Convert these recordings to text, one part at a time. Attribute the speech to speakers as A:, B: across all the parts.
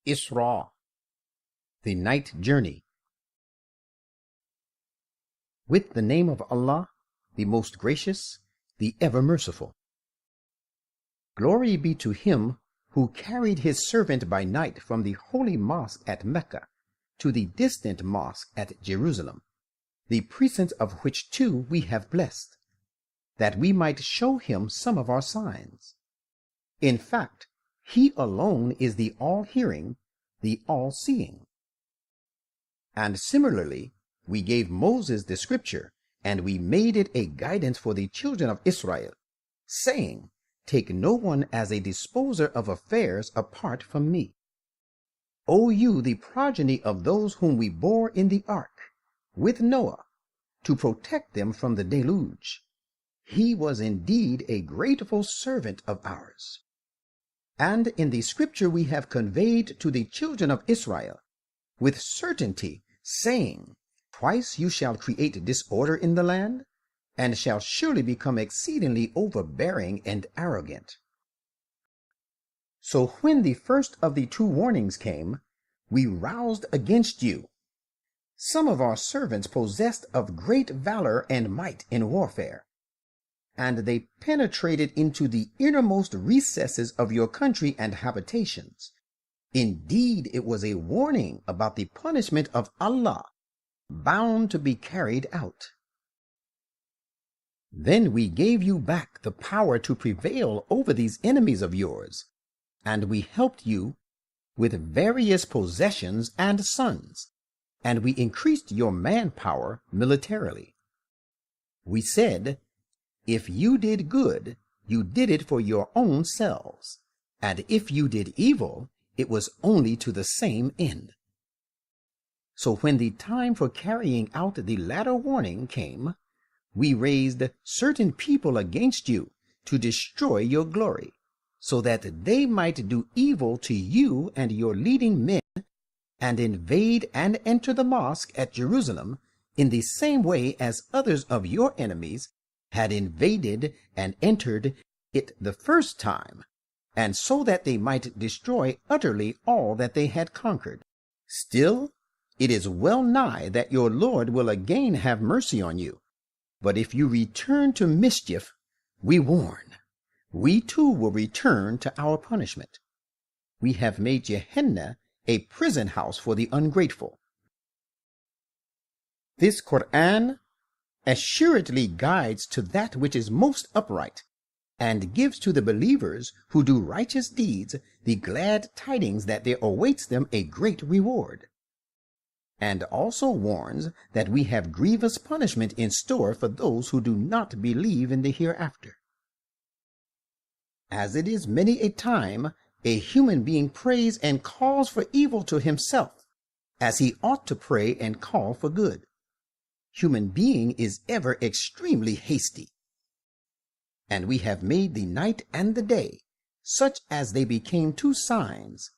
A: Isra, the night journey. With the name of Allah, the most gracious, the ever merciful. Glory be to him who carried his servant by night from the holy mosque at Mecca to the distant mosque at Jerusalem, the precincts of which too we have blessed, that we might show him some of our signs. In fact, he alone is the all-hearing, the all-seeing. And similarly, we gave Moses the scripture, and we made it a guidance for the children of Israel, saying, Take no one as a disposer of affairs apart from me. O you, the progeny of those whom we bore in the ark, with Noah, to protect them from the deluge. He was indeed a grateful servant of ours. And in the scripture we have conveyed to the children of Israel, with certainty, saying, Twice you shall create disorder in the land, and shall surely become exceedingly overbearing and arrogant. So when the first of the two warnings came, we roused against you some of our servants possessed of great valor and might in warfare, and they penetrated into the innermost recesses of your country and habitations. Indeed, it was a warning about the punishment of Allah, bound to be carried out. Then we gave you back the power to prevail over these enemies of yours, and we helped you with various possessions and sons, and we increased your manpower militarily. We said, If you did good, you did it for your own selves, and if you did evil, it was only to the same end. So when the time for carrying out the latter warning came, we raised certain people against you to destroy your glory, so that they might do evil to you and your leading men, and invade and enter the mosque at Jerusalem in the same way as others of your enemies had invaded and entered it the first time, and so that they might destroy utterly all that they had conquered. Still, it is well nigh that your Lord will again have mercy on you. But if you return to mischief, we warn, we too will return to our punishment. We have made Gehenna a prison house for the ungrateful. This Quran assuredly guides to that which is most upright, and gives to the believers who do righteous deeds the glad tidings that there awaits them a great reward, and also warns that we have grievous punishment in store for those who do not believe in the hereafter. As it is many a time a human being prays and calls for evil to himself, as he ought to pray and call for good. Human being is ever extremely hasty. And we have made the night and the day such as they became two signs,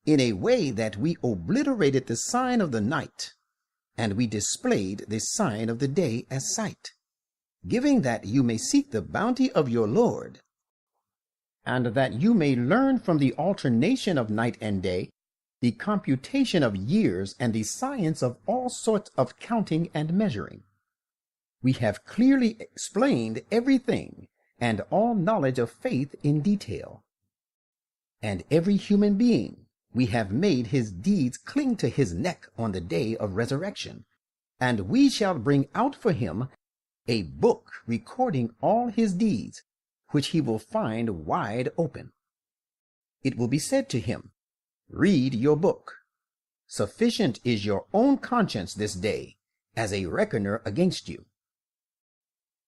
A: in a way that we obliterated the sign of the night, and we displayed the sign of the day as sight, giving that you may seek the bounty of your Lord, and that you may learn from the alternation of night and day the computation of years and the science of all sorts of counting and measuring. We have clearly explained everything and all knowledge of faith in detail. And every human being we have made his deeds cling to his neck on the day of resurrection, and we shall bring out for him a book recording all his deeds, which he will find wide open. It will be said to him, Read your book. Sufficient is your own conscience this day as a reckoner against you.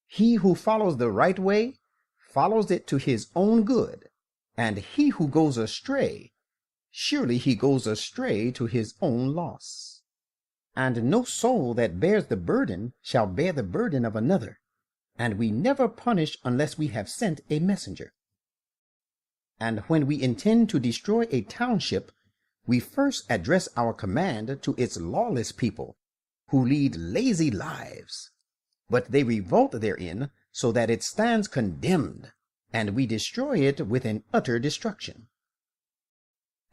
A: He who follows the right way follows it to his own good, and he who goes astray, surely he goes astray to his own loss. And no soul that bears the burden shall bear the burden of another, and we never punish unless we have sent a messenger. And when we intend to destroy a township, we first address our command to its lawless people, who lead lazy lives, but they revolt therein, so that it stands condemned, and we destroy it with an utter destruction.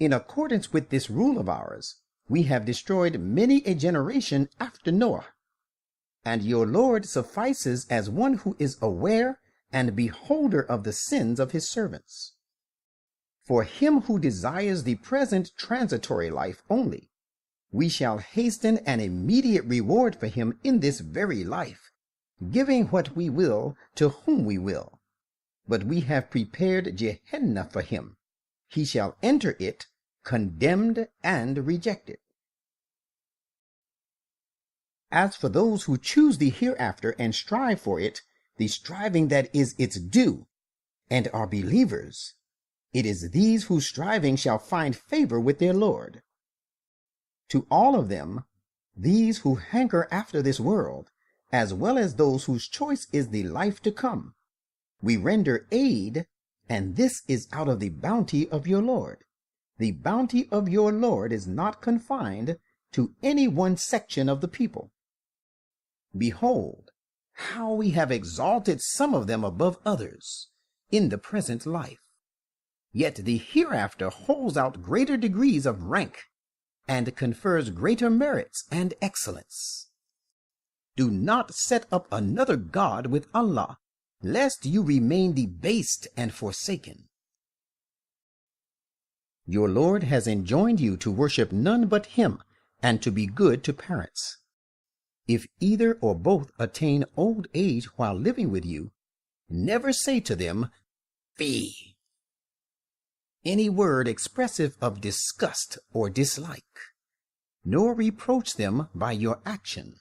A: In accordance with this rule of ours, we have destroyed many a generation after Noah, and your Lord suffices as one who is aware and beholder of the sins of his servants. For him who desires the present transitory life only, we shall hasten an immediate reward for him in this very life, giving what we will to whom we will. But we have prepared Gehenna for him. He shall enter it, condemned and rejected. As for those who choose the hereafter and strive for it, the striving that is its due, and are believers, it is these whose striving shall find favor with their Lord. To all of them, these who hanker after this world, as well as those whose choice is the life to come, we render aid, and this is out of the bounty of your Lord. The bounty of your Lord is not confined to any one section of the people. Behold, how we have exalted some of them above others in the present life. Yet the hereafter holds out greater degrees of rank and confers greater merits and excellence. Do not set up another God with Allah, lest you remain debased and forsaken. Your Lord has enjoined you to worship none but him, and to be good to parents. If either or both attain old age while living with you, never say to them, "Fie," any word expressive of disgust or dislike, nor reproach them by your action.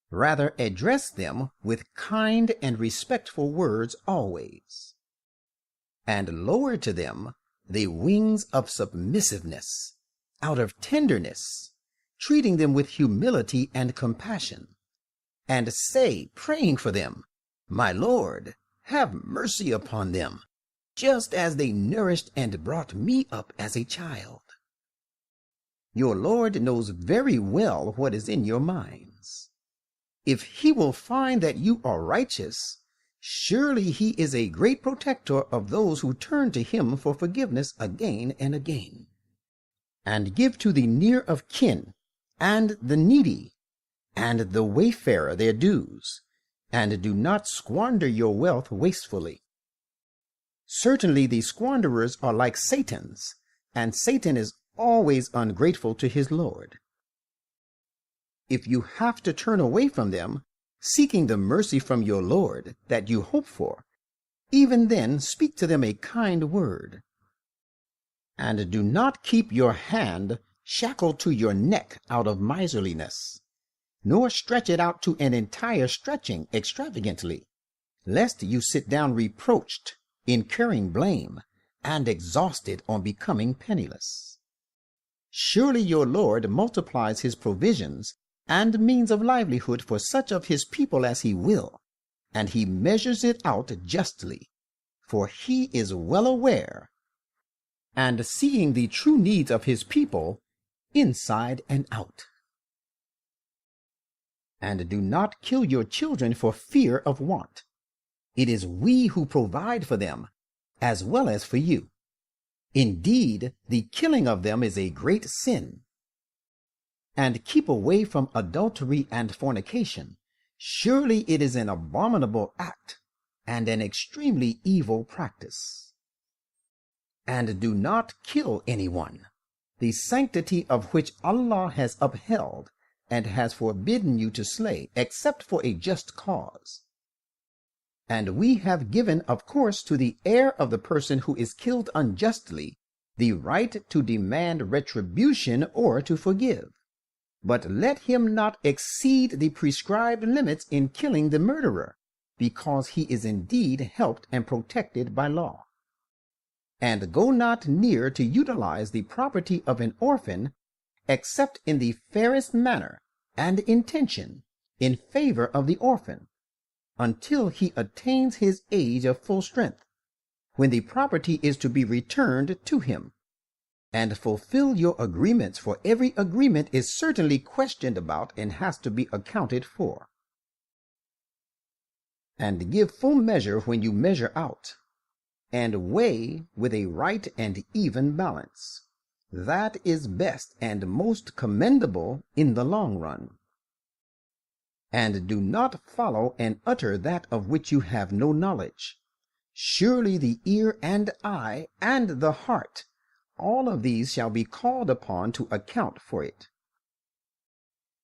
A: Rather, address them with kind and respectful words always, and lower to them the wings of submissiveness, out of tenderness, treating them with humility and compassion, and say, praying for them, "My Lord, have mercy upon them, just as they nourished and brought me up as a child." Your Lord knows very well what is in your minds. If he will find that you are righteous, surely he is a great protector of those who turn to him for forgiveness again and again. And give to the near of kin, and the needy, and the wayfarer their dues, and do not squander your wealth wastefully. Certainly the squanderers are like Satans, and Satan is always ungrateful to his Lord. If you have to turn away from them, seeking the mercy from your Lord that you hope for, even then speak to them a kind word. And do not keep your hand shackled to your neck out of miserliness, nor stretch it out to an entire stretching extravagantly, lest you sit down reproached, incurring blame, and exhausted on becoming penniless. Surely your Lord multiplies his provisions and means of livelihood for such of his people as he will, and he measures it out justly, for he is well aware and seeing the true needs of his people inside and out. And do not kill your children for fear of want. It is we who provide for them, as well as for you. Indeed, the killing of them is a great sin. And keep away from adultery and fornication. Surely it is an abominable act, and an extremely evil practice. And do not kill anyone, the sanctity of which Allah has upheld, and has forbidden you to slay, except for a just cause. And we have given, of course, to the heir of the person who is killed unjustly, the right to demand retribution or to forgive. But let him not exceed the prescribed limits in killing the murderer, because he is indeed helped and protected by law. And go not near to utilize the property of an orphan, except in the fairest manner and intention in favor of the orphan, until he attains his age of full strength, when the property is to be returned to him. And fulfill your agreements, for every agreement is certainly questioned about and has to be accounted for. And give full measure when you measure out, and weigh with a right and even balance. That is best and most commendable in the long run. And do not follow and utter that of which you have no knowledge. Surely the ear and eye and the heart, all of these shall be called upon to account for it.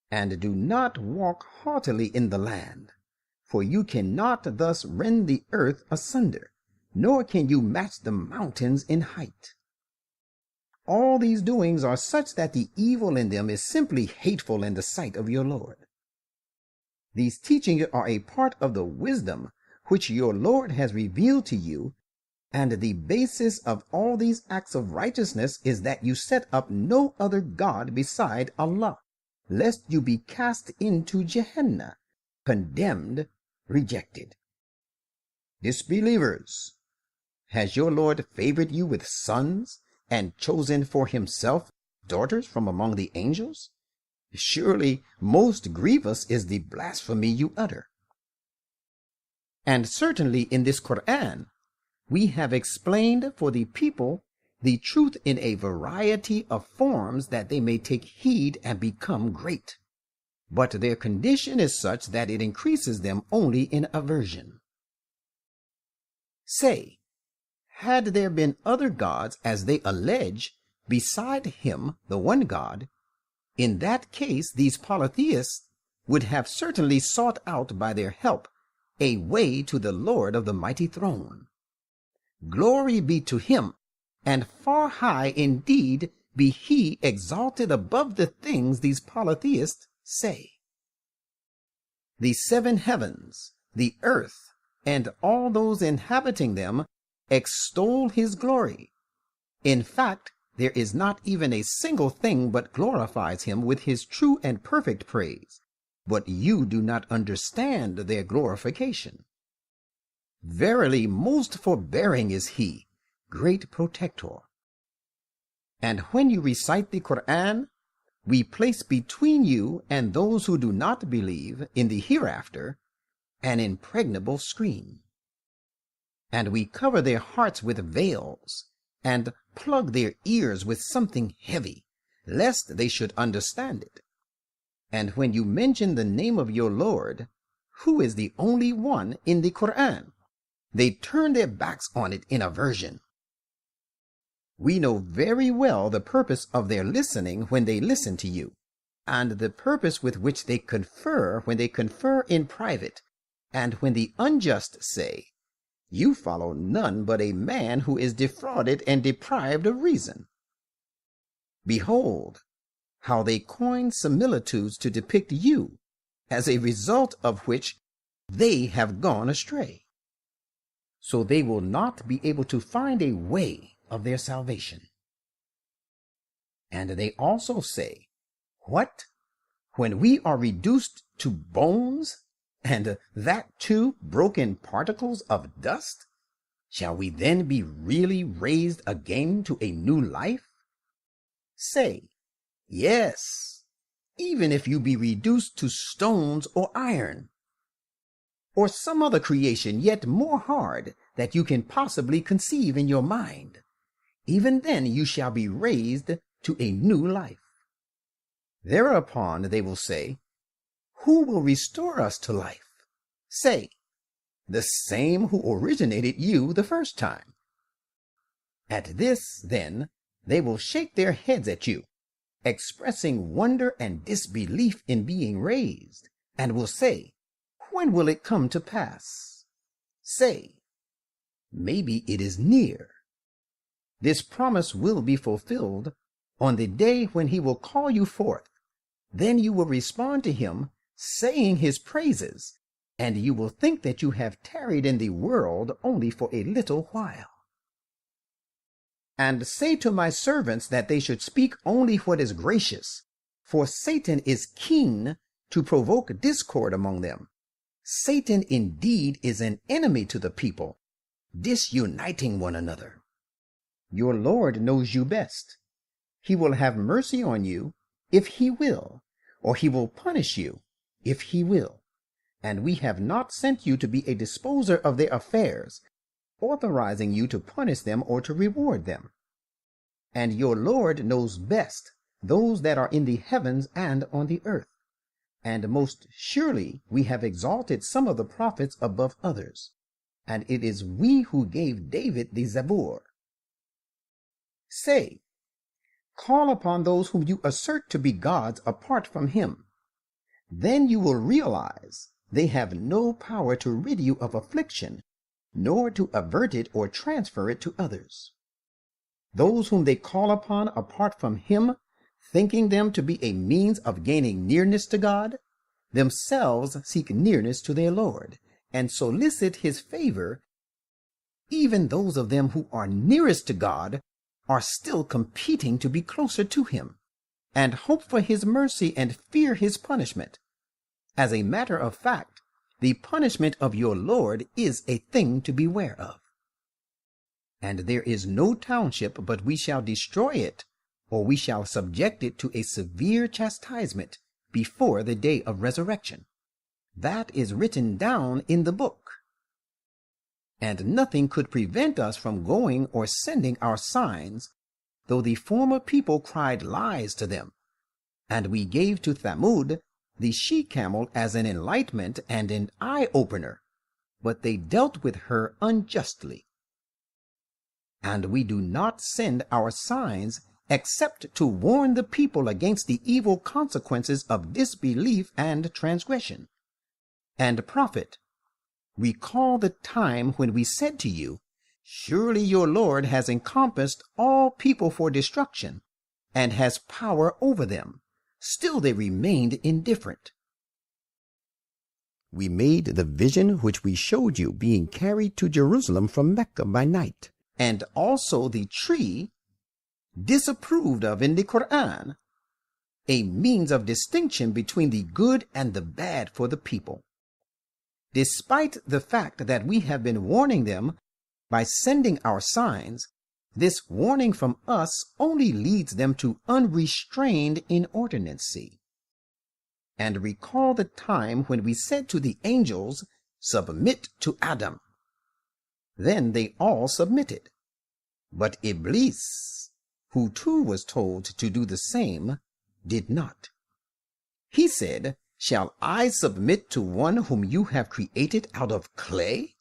A: And do not walk haughtily in the land, for you cannot thus rend the earth asunder, nor can you match the mountains in height. All these doings are such that the evil in them is simply hateful in the sight of your Lord. These teachings are a part of the wisdom which your Lord has revealed to you, and the basis of all these acts of righteousness is that you set up no other God beside Allah, lest you be cast into Gehenna, condemned, rejected. Disbelievers, has your Lord favored you with sons and chosen for himself daughters from among the angels? Surely most grievous is the blasphemy you utter. And certainly in this Quran, we have explained for the people the truth in a variety of forms that they may take heed and become great. But their condition is such that it increases them only in aversion. Say, had there been other gods, as they allege, beside him, the one God, in that case these polytheists would have certainly sought out by their help a way to the Lord of the mighty throne. Glory be to him, and far high indeed be he exalted above the things these polytheists say. The seven heavens, the earth, and all those inhabiting them extol his glory. In fact, there is not even a single thing but glorifies him with his true and perfect praise, but you do not understand their glorification. Verily, most forbearing is he, great protector. And when you recite the Quran, we place between you and those who do not believe in the hereafter an impregnable screen. And we cover their hearts with veils, and plug their ears with something heavy, lest they should understand it. And when you mention the name of your Lord, who is the only one in the Quran, they turn their backs on it in aversion. We know very well the purpose of their listening when they listen to you, and the purpose with which they confer when they confer in private, and when the unjust say, "You follow none but a man who is defrauded and deprived of reason." Behold, how they coin similitudes to depict you, as a result of which they have gone astray. So they will not be able to find a way of their salvation. And they also say, "What? When we are reduced to bones, and that too broken particles of dust, shall we then be really raised again to a new life?" Say, yes, even if you be reduced to stones or iron, or some other creation yet more hard that you can possibly conceive in your mind, even then you shall be raised to a new life. Thereupon they will say, "Who will restore us to life?" Say, "The same who originated you the first time." At this, then, they will shake their heads at you, expressing wonder and disbelief in being raised, and will say, "When will it come to pass?" Say, "Maybe it is near." This promise will be fulfilled on the day when he will call you forth. Then you will respond to him, saying his praises, and you will think that you have tarried in the world only for a little while. And say to my servants that they should speak only what is gracious, for Satan is keen to provoke discord among them. Satan indeed is an enemy to the people, disuniting one another. Your Lord knows you best. He will have mercy on you if he will, or he will punish you if he will. And we have not sent you to be a disposer of their affairs, authorizing you to punish them or to reward them. and your Lord knows best those that are in the heavens and on the earth. And most surely we have exalted some of the prophets above others, and it is we who gave David the Zabur. Say, call upon those whom you assert to be gods apart from him. Then you will realize they have no power to rid you of affliction, nor to avert it or transfer it to others. Those whom they call upon apart from him, thinking them to be a means of gaining nearness to God, themselves seek nearness to their Lord, and solicit his favor. Even those of them who are nearest to God are still competing to be closer to him, and hope for his mercy and fear his punishment. As a matter of fact, the punishment of your Lord is a thing to beware of. And there is no township but we shall destroy it, or we shall subject it to a severe chastisement before the day of resurrection. That is written down in the book. And nothing could prevent us from going or sending our signs, though the former people cried lies to them. And we gave to Thamud the she-camel as an enlightenment and an eye-opener, but they dealt with her unjustly. And we do not send our signs except to warn the people against the evil consequences of disbelief and transgression. And prophet, recall the time when we said to you, surely your Lord has encompassed all people for destruction, and has power over them. Still they remained indifferent. We made the vision which we showed you being carried to Jerusalem from Mecca by night, and also the tree disapproved of in the Quran, a means of distinction between the good and the bad for the people. Despite the fact that we have been warning them by sending our signs, this warning from us only leads them to unrestrained inordinacy. And recall the time when we said to the angels, submit to Adam. Then they all submitted. But Iblis, who too was told to do the same, did not. He said, shall I submit to one whom you have created out of clay?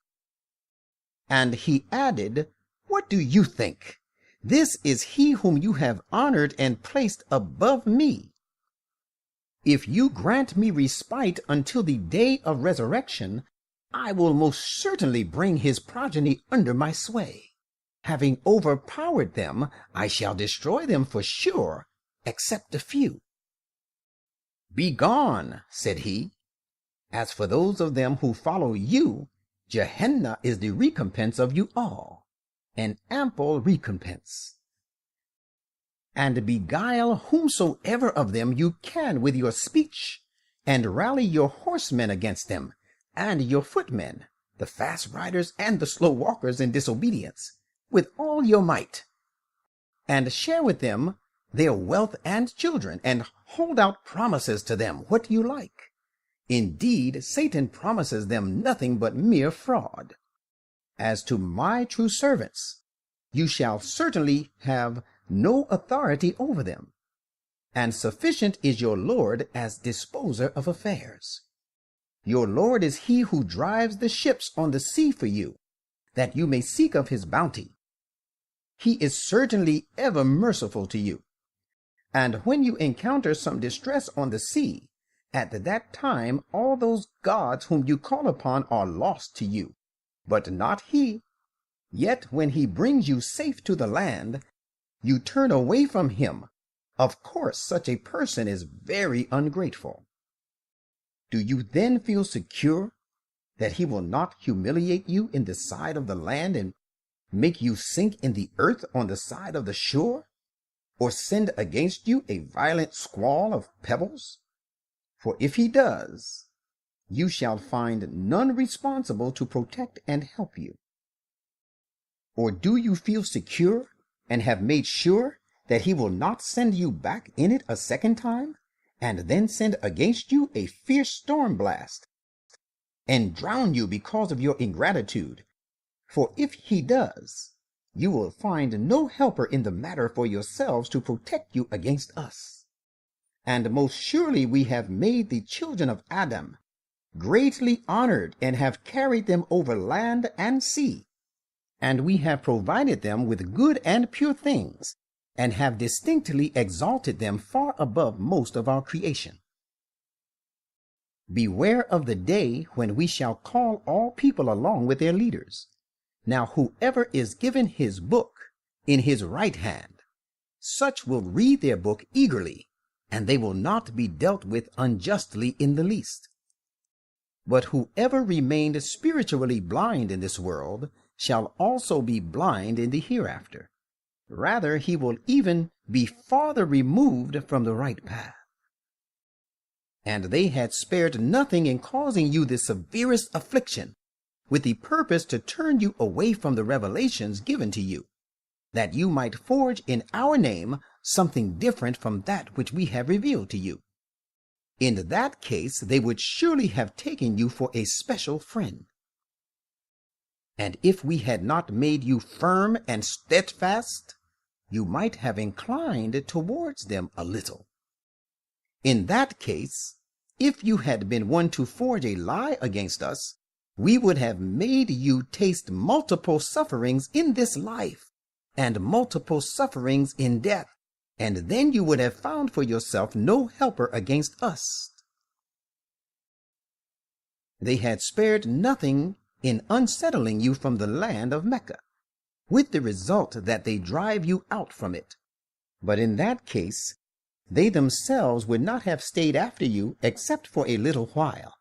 A: And he added, what do you think? This is he whom you have honored and placed above me. If you grant me respite until the day of resurrection, I will most certainly bring his progeny under my sway. Having overpowered them, I shall destroy them for sure, except a few. Begone, said he. As for those of them who follow you, Gehenna is the recompense of you all, an ample recompense. And beguile whomsoever of them you can with your speech, and rally your horsemen against them, and your footmen, the fast riders and the slow walkers in disobedience, with all your might. And share with them their wealth and children, and hold out promises to them what you like. Indeed, Satan promises them nothing but mere fraud. As to my true servants, you shall certainly have no authority over them, and sufficient is your Lord as disposer of affairs. Your Lord is he who drives the ships on the sea for you, that you may seek of his bounty. He is certainly ever merciful to you. And when you encounter some distress on the sea, at that time all those gods whom you call upon are lost to you, but not he. Yet when he brings you safe to the land, you turn away from him. Of course, such a person is very ungrateful. Do you then feel secure that he will not humiliate you in the side of the land and make you sink in the earth on the side of the shore, or send against you a violent squall of pebbles? For if he does, you shall find none responsible to protect and help you. Or do you feel secure and have made sure that he will not send you back in it a second time, and then send against you a fierce storm blast, and drown you because of your ingratitude? For if he does, you will find no helper in the matter for yourselves to protect you against us. And most surely we have made the children of Adam greatly honored and have carried them over land and sea. And we have provided them with good and pure things, and have distinctly exalted them far above most of our creation. Beware of the day when we shall call all people along with their leaders. Now whoever is given his book in his right hand, such will read their book eagerly, and they will not be dealt with unjustly in the least. But whoever remained spiritually blind in this world shall also be blind in the hereafter. Rather, he will even be farther removed from the right path. And they had spared nothing in causing you the severest affliction, with the purpose to turn you away from the revelations given to you, that you might forge in our name something different from that which we have revealed to you. In that case, they would surely have taken you for a special friend. And if we had not made you firm and steadfast, you might have inclined towards them a little. In that case, if you had been one to forge a lie against us, we would have made you taste multiple sufferings in this life, and multiple sufferings in death, and then you would have found for yourself no helper against us. They had spared nothing in unsettling you from the land of Mecca, with the result that they drive you out from it. But in that case, they themselves would not have stayed after you except for a little while.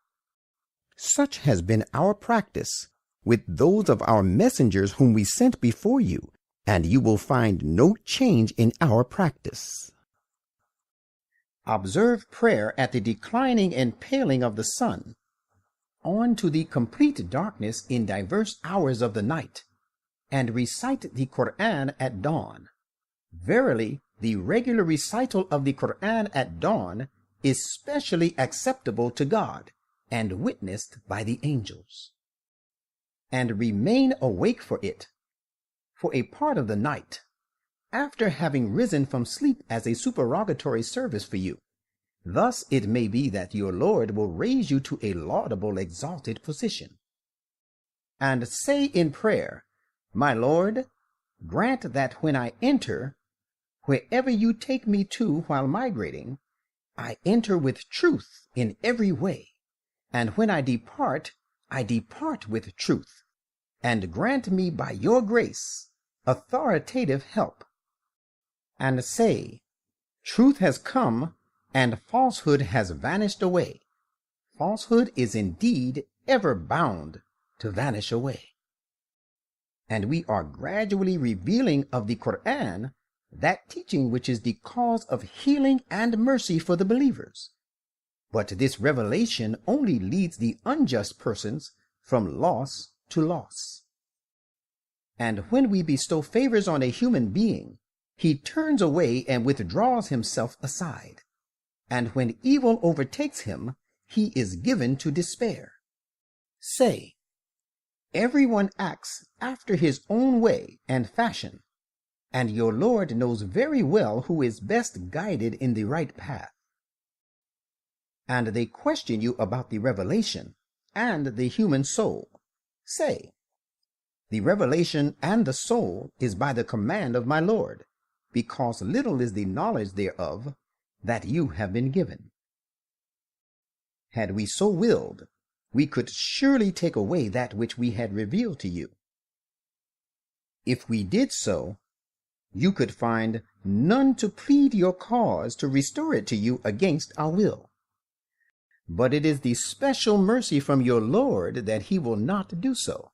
A: Such has been our practice with those of our messengers whom we sent before you, and you will find no change in our practice. Observe prayer at the declining and paling of the sun, on to the complete darkness in diverse hours of the night, and recite the Quran at dawn. Verily, the regular recital of the Quran at dawn is specially acceptable to God and witnessed by the angels. And remain awake for it, for a part of the night, after having risen from sleep as a supererogatory service for you. Thus it may be that your Lord will raise you to a laudable, exalted position. And say in prayer, My Lord, grant that when I enter, wherever you take me to while migrating, I enter with truth in every way, and when I depart with truth, and grant me by your grace authoritative help. And say, Truth has come, and falsehood has vanished away. Falsehood is indeed ever bound to vanish away. And we are gradually revealing of the Quran that teaching which is the cause of healing and mercy for the believers. But this revelation only leads the unjust persons from loss to loss. And when we bestow favors on a human being, he turns away and withdraws himself aside. And when evil overtakes him, he is given to despair. Say, everyone acts after his own way and fashion, and your Lord knows very well who is best guided in the right path. And they question you about the revelation and the human soul. Say, the revelation and the soul is by the command of my Lord, because little is the knowledge thereof that you have been given. Had we so willed, we could surely take away that which we had revealed to you. If we did so, you could find none to plead your cause to restore it to you against our will. But it is the special mercy from your Lord that he will not do so.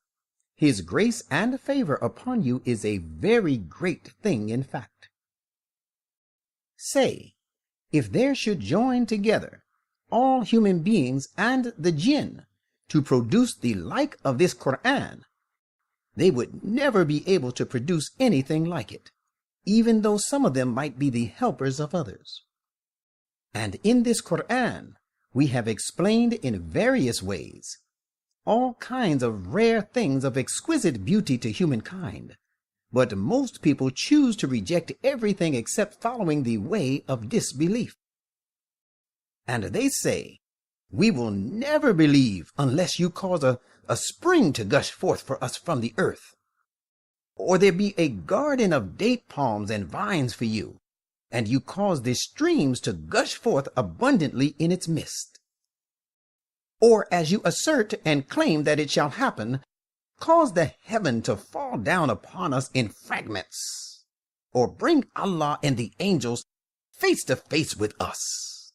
A: His grace and favor upon you is a very great thing, in fact. Say, if there should join together all human beings and the jinn to produce the like of this Quran, they would never be able to produce anything like it, even though some of them might be the helpers of others. And in this Quran, we have explained in various ways all kinds of rare things of exquisite beauty to humankind, But most people choose to reject everything except following the way of disbelief. And they say, "We will never believe unless you cause a spring to gush forth for us from the earth, or there be a garden of date palms and vines for you, and you cause the streams to gush forth abundantly in its midst. Or as you assert and claim that it shall happen, cause the heaven to fall down upon us in fragments, or bring Allah and the angels face to face with us.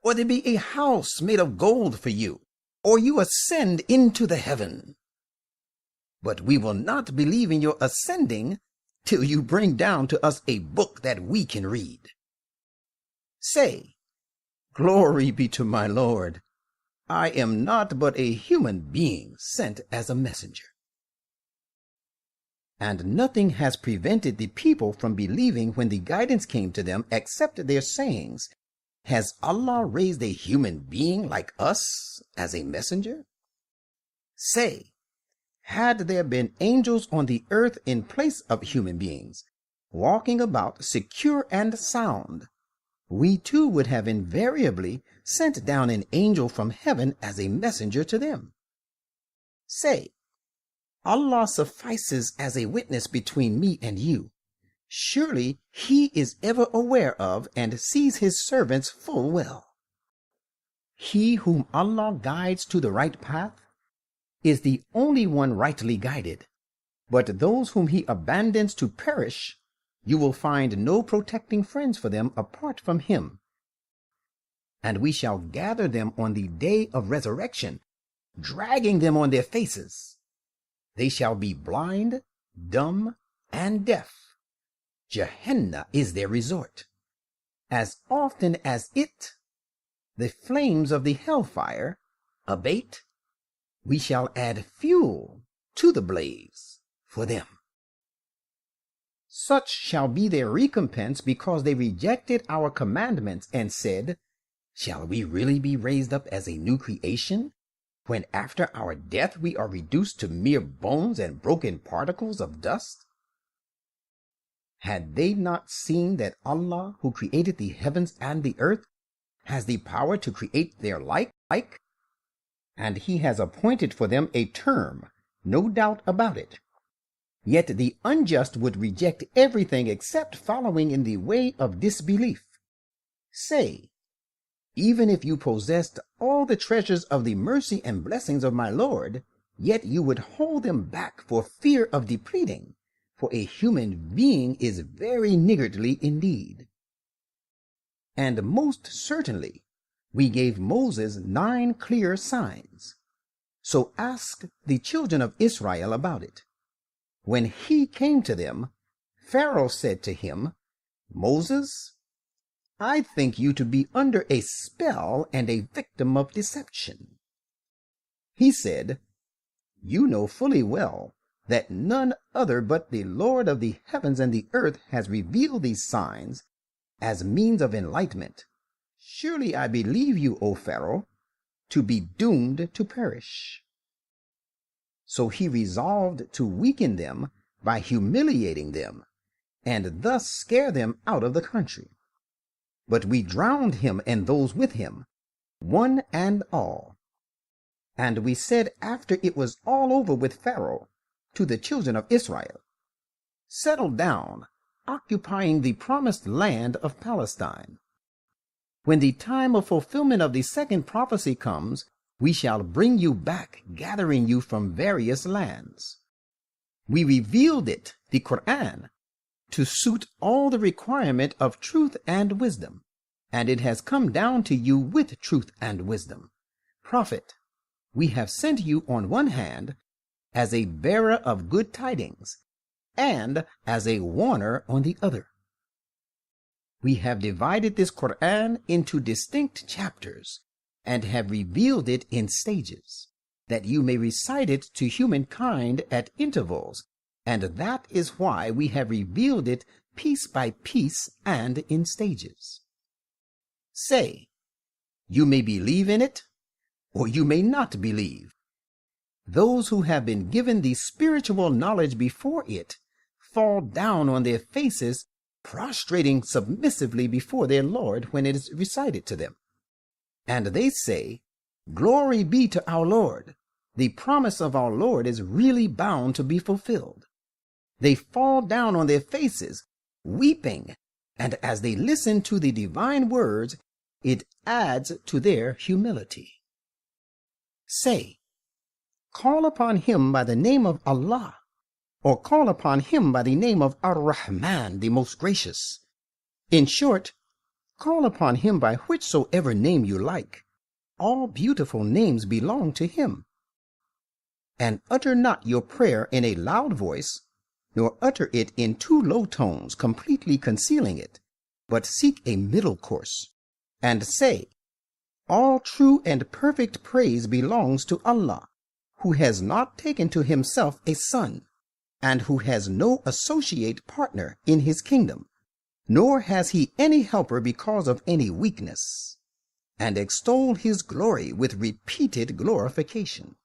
A: Or there be a house made of gold for you, or you ascend into the heaven. But we will not believe in your ascending till you bring down to us a book that we can read." Say, "Glory be to my Lord. I am not but a human being sent as a messenger." And nothing has prevented the people from believing when the guidance came to them except their sayings, "Has Allah raised a human being like us as a messenger?" Say, had there been angels on the earth in place of human beings, walking about secure and sound, we too would have invariably sent down an angel from heaven as a messenger to them. Say, Allah suffices as a witness between me and you. Surely he is ever aware of and sees his servants full well. He whom Allah guides to the right path is the only one rightly guided, but those whom he abandons to perish, you will find no protecting friends for them apart from him. And we shall gather them on the day of resurrection, dragging them on their faces. They shall be blind, dumb, and deaf. Gehenna is their resort. As often as the flames of the hellfire, abate, we shall add fuel to the blaze for them. Such shall be their recompense because they rejected our commandments and said, "Shall we really be raised up as a new creation, when after our death we are reduced to mere bones and broken particles of dust?" Had they not seen that Allah, who created the heavens and the earth, has the power to create their like, and he has appointed for them a term, no doubt about it. Yet the unjust would reject everything except following in the way of disbelief. Say, even if you possessed all the treasures of the mercy and blessings of my Lord, yet you would hold them back for fear of depleting, for a human being is very niggardly indeed. And most certainly we gave Moses 9 clear signs. So ask the children of Israel about it. When he came to them, Pharaoh said to him, "Moses, I think you to be under a spell and a victim of deception." He said, "You know fully well that none other but the Lord of the heavens and the earth has revealed these signs as means of enlightenment. Surely I believe you, O Pharaoh, to be doomed to perish." So he resolved to weaken them by humiliating them, and thus scare them out of the country. But we drowned him and those with him, one and all. And we said after it was all over with Pharaoh to the children of Israel, "Settle down, occupying the promised land of Palestine. When the time of fulfillment of the second prophecy comes, we shall bring you back, gathering you from various lands." We revealed it, the Quran, to suit all the requirement of truth and wisdom, and it has come down to you with truth and wisdom. Prophet, we have sent you on one hand as a bearer of good tidings, and as a warner on the other. We have divided this Quran into distinct chapters, and have revealed it in stages, that you may recite it to humankind at intervals, and that is why we have revealed it piece by piece and in stages. Say, you may believe in it, or you may not believe. those who have been given the spiritual knowledge before it fall down on their faces, prostrating submissively before their Lord when it is recited to them. And they say, "Glory be to our Lord. The promise of our Lord is really bound to be fulfilled." They fall down on their faces, weeping, and as they listen to the divine words, it adds to their humility. Say, "Call upon him by the name of Allah," or call upon him by the name of Ar-Rahman, the most gracious. In short, call upon him by whichsoever name you like. All beautiful names belong to him. And utter not your prayer in a loud voice, nor utter it in too low tones, completely concealing it, but seek a middle course, and say, "All true and perfect praise belongs to Allah, who has not taken to himself a son, and who has no associate partner in his kingdom, nor has he any helper because of any weakness," and extol his glory with repeated glorification.